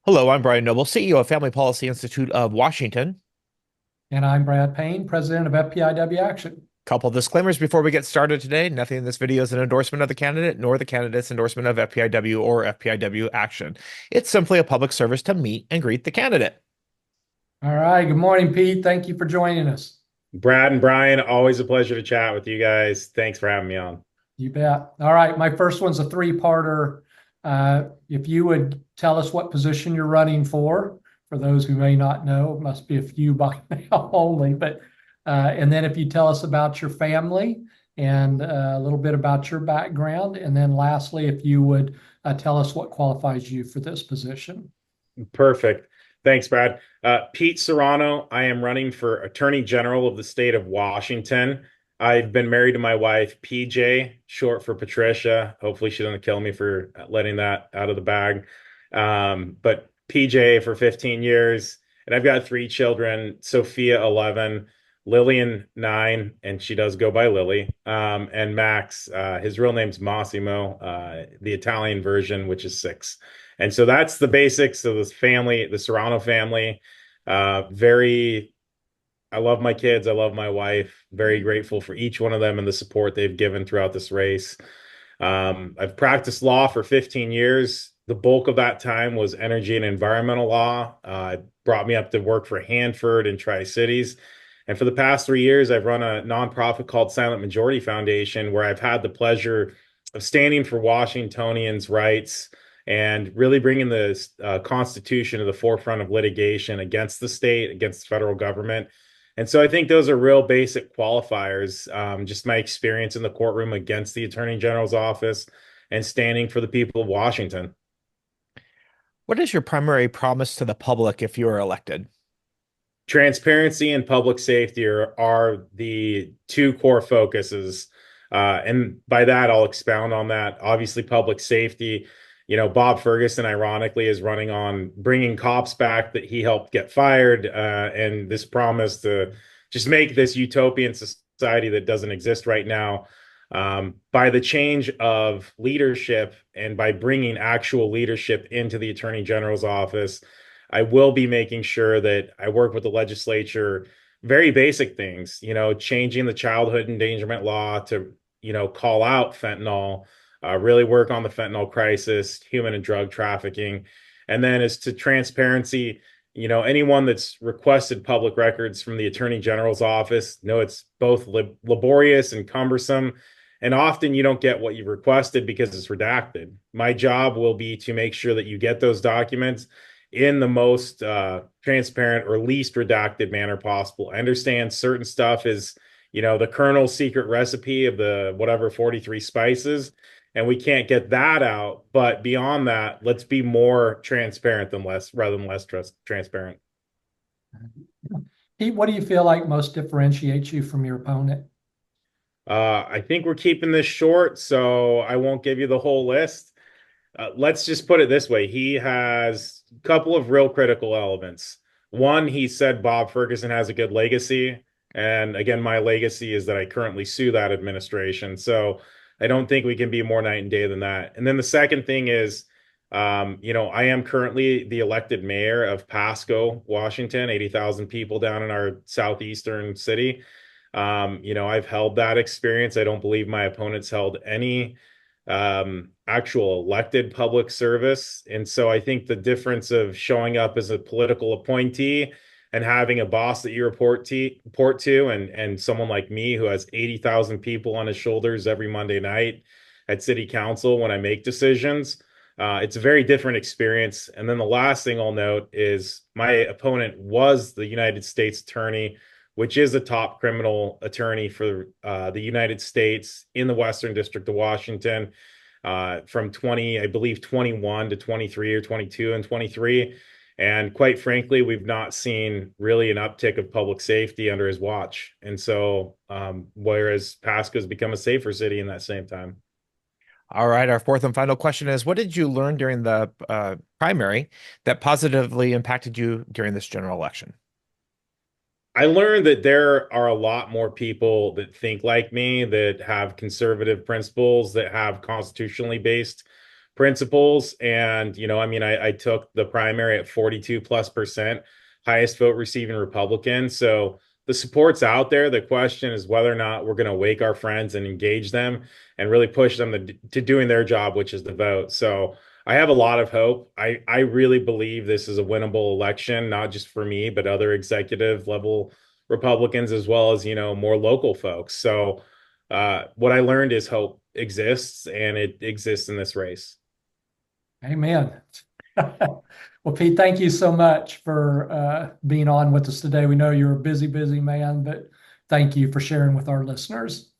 Hello, I'm Brian Noble, CEO of Family Policy Institute of Washington. And I'm Brad Payne, president of FPIW Action. Couple disclaimers before we get started today. Nothing in this video is an endorsement of the candidate, nor the candidate's endorsement of FPIW or FPIW Action. It's simply a public service to meet and greet the candidate. All right. Good morning, Pete. Thank you for joining us. Brad and Brian, always a pleasure to chat with you guys. Thanks for having me on. You bet. All right. My first one's a three-parter. If you would tell us what position you're running for those who may not know, it must be a few by now only, but and then if you tell us about your family and a little bit about your background, and then lastly, if you would tell us what qualifies you for this position. Perfect. Thanks, Brad. Pete Serrano, I am running for Attorney General of the state of Washington. I've been married to my wife, PJ, short for Patricia. Hopefully, she doesn't kill me for letting that out of the bag. But PJ for 15 years. And I've got three children, Sophia, 11, Lillian, 9, and she does go by Lily. And Max, his real name's Massimo, the Italian version, which is 6. And so that's the basics of this family, the Serrano family. Very, I love my kids. I love my wife. Very grateful for each one of them and the support they've given throughout this race. I've practiced law for 15 years. The bulk of that time was energy and environmental law. It brought me up to work for Hanford and Tri-Cities. And for the past 3 years, I've run a nonprofit called Silent Majority Foundation, where I've had the pleasure of standing for Washingtonians' rights and really bringing the Constitution to the forefront of litigation against the state, against the federal government. And so I think those are real basic qualifiers. Just my experience in the courtroom against the Attorney General's office and standing for the people of Washington. What is your primary promise to the public if you are elected? Transparency and public safety are the two core focuses. And by that, I'll expound on that. Obviously, public safety. Bob Ferguson, ironically, is running on bringing cops back that he helped get fired, and this promise to just make this utopian society that doesn't exist right now. By the change of leadership and by bringing actual leadership into the Attorney General's office, I will be making sure that I work with the legislature, very basic things, changing the childhood endangerment law to, call out fentanyl, really work on the fentanyl crisis, human and drug trafficking. And then as to transparency, anyone that's requested public records from the Attorney General's office, it's both laborious and cumbersome. And often you don't get what you've requested because it's redacted. My job will be to make sure that you get those documents in the most transparent or least redacted manner possible. I understand certain stuff is, the Colonel's secret recipe of the whatever 43 spices, and we can't get that out. But beyond that, let's be more transparent than less, rather than less transparent. Pete, what do you feel like most differentiates you from your opponent? I think we're keeping this short, so I won't give you the whole list. Let's just put it this way. He has a couple of real critical elements. One, he said Bob Ferguson has a good legacy. And again, my legacy is that I currently sue that administration. So I don't think we can be more night and day than that. And then the second thing is, I am currently the elected mayor of Pasco, Washington, 80,000 people down in our southeastern city. I've held that experience. I don't believe my opponents held any actual elected public service. And so I think the difference of showing up as a political appointee and having a boss that you report to and someone like me who has 80,000 people on his shoulders every Monday night at city council when I make decisions, it's a very different experience. And then the last thing I'll note is my opponent was the United States Attorney, which is a top criminal attorney for the United States in the Western District of Washington, from 21 to 23 or 22 and 23. And quite frankly, we've not seen really an uptick of public safety under his watch. And so, whereas Pasco's become a safer city in that same time. All right, our fourth and final question is, what did you learn during the primary that positively impacted you during this general election? I learned that there are a lot more people that think like me, that have conservative principles, that have constitutionally based principles. And, I mean, I took the primary at 42+%, highest vote receiving Republican. So the support's out there. The question is whether or not we're going to wake our friends and engage them and really push them to doing their job, which is the vote. So I have a lot of hope. I really believe this is a winnable election, not just for me, but other executive level Republicans as well as, more local folks. So what I learned is hope exists, and it exists in this race. Amen. Well, Pete, thank you so much for being on with us today. We know you're a busy, busy man, but thank you for sharing with our listeners.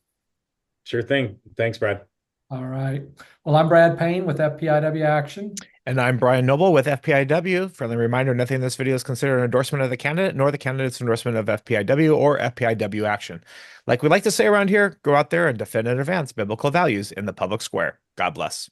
Sure thing. Thanks, Brad. All right. Well, I'm Brad Payne with FPIW Action. And I'm Brian Noble with FPIW. Friendly reminder, nothing in this video is considered an endorsement of the candidate, nor the candidate's endorsement of FPIW or FPIW Action. Like we like to say around here, go out there and defend and advance biblical values in the public square. God bless.